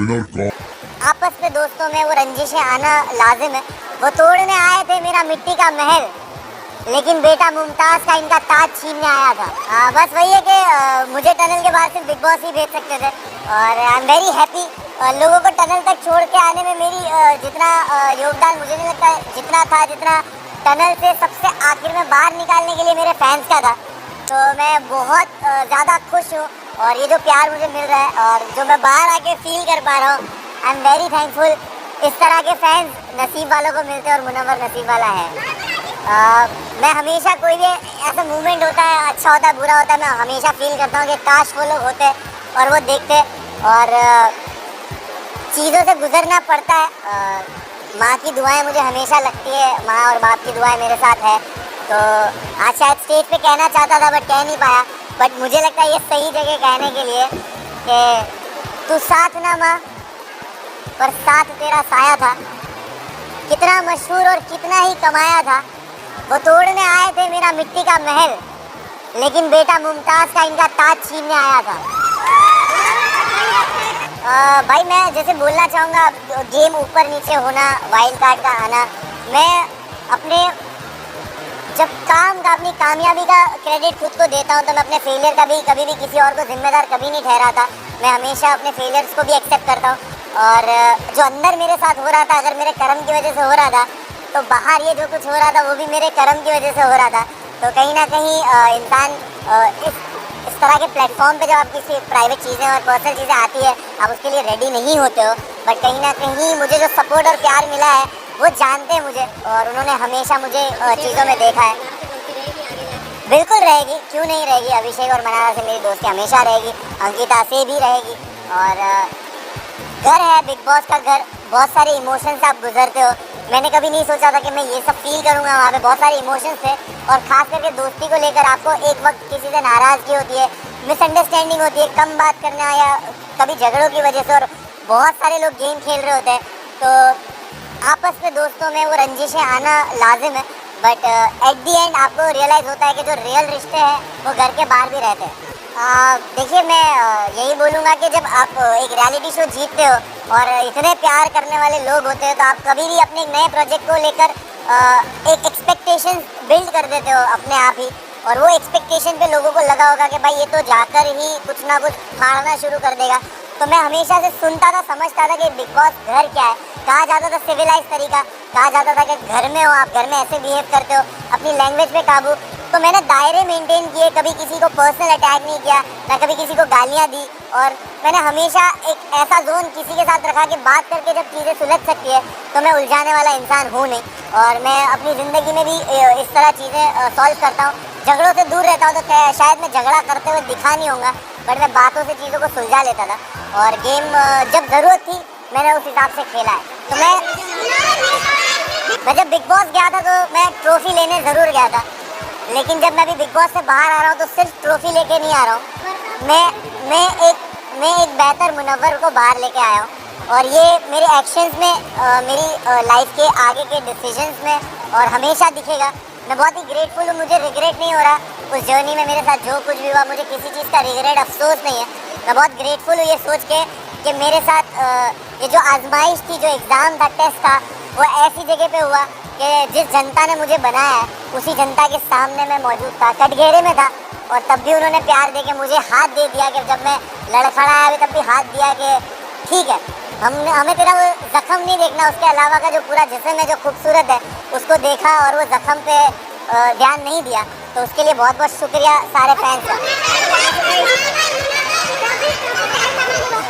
Winner कौन? आपस में दोस्तों में वो रंजिशें आना लाजिम है। वो तोड़ने आए थे मेरा मिट्टी का महल, लेकिन बेटा मुमताज का इनका ताज छीनने आया था। बस वही है कि मुझे टनल के बाहर सिर्फ बिग बॉस ही भेज सकते थे, और आई एम वेरी हैप्पी। लोगों को टनल तक छोड़ के आने में मेरी जितना योगदान मुझे नहीं लगता जितना टनल से सबसे आखिर में बाहर निकालने के लिए मेरे फैंस का था। तो मैं बहुत ज़्यादा खुश हूँ, और ये जो प्यार मुझे मिल रहा है और जो मैं बाहर आके फील कर पा रहा हूँ, आई एम वेरी थैंकफुल। इस तरह के फैंस नसीब वालों को मिलते हैं, और मुनव्वर नसीब वाला है। मैं हमेशा कोई भी ऐसा मूवमेंट होता है, अच्छा होता है बुरा होता है, मैं हमेशा फील करता हूँ कि काश वो लोग होते और वो देखते। और चीज़ों से गुजरना पड़ता है। माँ की दुआएं मुझे हमेशा लगती है, माँ और बाप की दुआएं मेरे साथ है। तो आज शायद स्टेज पे कहना चाहता था बट कह नहीं पाया, बट मुझे लगता है ये सही जगह कहने के लिए कि तू साथ ना माँ, पर साथ तेरा साया था। कितना मशहूर और कितना ही कमाया था। वो तोड़ने आए थे मेरा मिट्टी का महल, लेकिन बेटा मुमताज का इनका ताज छीनने आया था। भाई मैं जैसे बोलना चाहूँगा, गेम ऊपर नीचे होना, वाइल्ड कार्ड का आना, मैं अपने जब काम का अपनी कामयाबी का क्रेडिट खुद को देता हूँ, तो मैं अपने फेलियर का भी कभी भी किसी और को जिम्मेदार कभी नहीं ठहराता। मैं हमेशा अपने फेलियर्स को भी एक्सेप्ट करता हूँ, और जो अंदर मेरे साथ हो रहा था, अगर मेरे कर्म की वजह से हो रहा था, तो बाहर ये जो कुछ हो रहा था वो भी मेरे कर्म की वजह से हो रहा था। तो कहीं ना कहीं इंसान इस तरह के प्लेटफॉर्म पे जब आप किसी प्राइवेट चीज़ें और पर्सनल चीज़ें आती है, आप उसके लिए रेडी नहीं होते हो, बट कहीं ना कहीं मुझे जो सपोर्ट और प्यार मिला है वो जानते हैं मुझे, और उन्होंने हमेशा मुझे चीज़ों में देखा है। बिल्कुल रहेगी, क्यों नहीं रहेगी। अभिषेक और मनारा से मेरी दोस्ती हमेशा रहेगी, अंकिता से भी रहेगी। और घर है बिग बॉस का घर, बहुत सारे इमोशंस आप गुजरते हो। मैंने कभी नहीं सोचा था कि मैं ये सब फील करूँगा। वहाँ पे बहुत सारे इमोशंस थे, और ख़ास करके दोस्ती को लेकर आपको एक वक्त किसी से नाराज़गी होती है, मिसअंडरस्टैंडिंग होती है, कम बात करना या कभी झगड़ों की वजह से, और बहुत सारे लोग गेम खेल रहे होते हैं। तो आपस में दोस्तों में वो रंजिशें आना लाजिम है, बट एट दी एंड आपको रियलाइज़ होता है कि जो रियल रिश्ते हैं वो घर के बाहर भी रहते हैं। देखिए मैं यही बोलूँगा कि जब आप एक रियलिटी शो जीतते हो और इतने प्यार करने वाले लोग होते हैं, तो आप कभी भी अपने नए प्रोजेक्ट को लेकर एक एक्सपेक्टेशन बिल्ड कर देते हो अपने आप ही, और वो एक्सपेक्टेशन पे लोगों को लगा होगा कि भाई ये तो जाकर ही कुछ ना कुछ फाड़ना शुरू कर देगा। तो मैं हमेशा से सुनता था, समझता था कि बिग बॉस घर क्या है। कहा जाता था सिविलाइज तरीका, कहा जाता था कि घर में हो आप, घर में ऐसे बिहेव करते हो, अपनी लैंग्वेज पे काबू। तो मैंने दायरे मेंटेन किए, कभी किसी को पर्सनल अटैक नहीं किया, ना कभी किसी को गालियाँ दी, और मैंने हमेशा एक ऐसा जोन किसी के साथ रखा कि बात करके जब चीज़ें सुलझ सकती है तो मैं उलझाने वाला इंसान हूँ नहीं। और मैं अपनी ज़िंदगी में भी इस तरह चीज़ें सॉल्व करता हूँ, झगड़ों से दूर रहता हूँ। तो शायद मैं झगड़ा करते हुए दिखा नहीं होगा, बट मैं बातों से चीज़ों को सुलझा लेता था, और गेम जब ज़रूरत थी मैंने उस हिसाब से खेला है। तो मैं जब बिग बॉस गया था तो मैं ट्रॉफी लेने ज़रूर गया था, लेकिन जब मैं अभी बिग बॉस से बाहर आ रहा हूँ तो सिर्फ ट्रॉफी लेके नहीं आ रहा हूँ। मैं एक बेहतर मुनव्वर को बाहर लेके आया हूँ, और ये मेरे एक्शंस में, मेरी लाइफ के आगे के डिसीजंस में और हमेशा दिखेगा। मैं बहुत ही ग्रेटफुल हूँ, मुझे रिग्रेट नहीं हो रहा उस जर्नी में। मेरे साथ जो कुछ भी हुआ, मुझे किसी चीज़ का रिग्रेट, अफसोस नहीं है। मैं बहुत ग्रेटफुल हूँ ये सोच के कि मेरे साथ ये जो आजमाइश थी, जो एग्ज़ाम था, टेस्ट था, वो ऐसी जगह पे हुआ कि जिस जनता ने मुझे बनाया है उसी जनता के सामने मैं मौजूद था, कटघरे में था, और तब भी उन्होंने प्यार दे के मुझे हाथ दे दिया। कि जब मैं लड़खड़ाया भी तब भी हाथ दिया कि ठीक है, हमें तेरा वो ज़ख्म नहीं देखना, उसके अलावा का जो पूरा जिस्म है जो खूबसूरत है उसको देखा, और वो ज़ख्म पे ध्यान नहीं दिया। तो उसके लिए बहुत बहुत शुक्रिया सारे फैंस का।